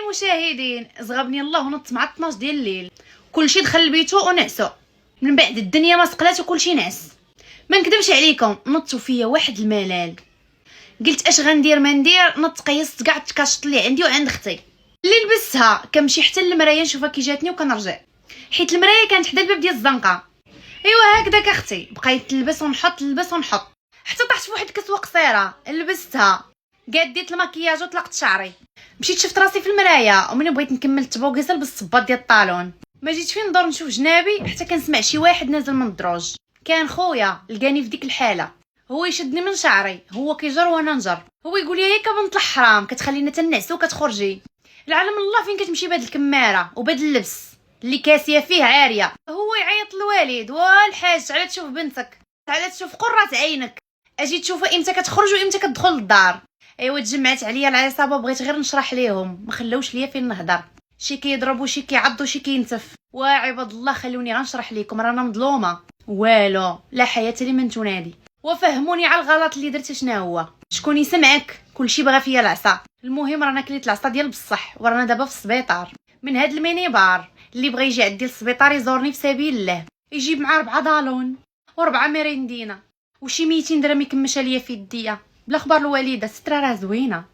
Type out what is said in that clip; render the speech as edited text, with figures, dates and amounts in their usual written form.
المشاهدين، زغبني الله ونط مع 12 ديال الليل. كلشي دخل لبيتو ونعسو من بعد الدنيا ما سقلات وكلشي نعس. ما نكذبش عليكم، نطوا فيا واحد الملال. قلت اش غندير ما ندير، نط قيست كاع التكاشط اللي عندي وعند اختي اللي لبستها. كنمشي حتى للمرايه نشوفها كي جاتني وكنرجع، حيت المرايه كانت حدا الباب ديال الزنقه. ايوا هكذاك اختي، بقيت نلبس ونحط نلبس ونحط حتى طحت في واحد الكسوه قصيره لبستها. ديت المكياج وطلقت شعري، مشيت شفت راسي في المرايه، ومنين بغيت نكمل التبوكيسه لبست الصباط ديال الطالون. ما جيت فين ندور نشوف جنابي حتى كنسمع شي واحد نازل من الدروج. كان خويا لقاني في ديك الحاله، هو يشدني من شعري، هو كيجر وانا نجر، هو يقول لي ياك بنت الحرام كتخلينا تنعسو وكتخرجي. العالم الله فين كتمشي بهاد الكماره وبهاد اللبس اللي كاسيه فيه عاريه. هو يعيط للوالد، والحاج على تشوف بنتك، على تشوف قرة عينك، اجي تشوفها امتى كتخرج وامتى كتدخل للدار. ايوا تجمعت عليا العصابه، بغيت غير نشرح ليهم، ما خلاوش ليا فين نهضر. شي كيضربوا شي كيعضوا شي كينتف. وعباد الله خلوني غنشرح لكم، رانا مظلومه والو، لا حياه لمن تنادي. وفهموني على الغلط اللي درت شنو هو. شكون يسمعك؟ كلشي بغى فيا العصا. المهم رانا كليت العصا ديال بصح، ورانا دابا في السبيطار من هاد الميني بار. اللي بغى يجي عندي للسبيطار يزورني في سبيل الله، يجيب معاه 4 دالون و4 ميريندينا وشي 200 درهم يكمشها ليا في يديا. بلا خبر الوالده، سترة راه زوينه.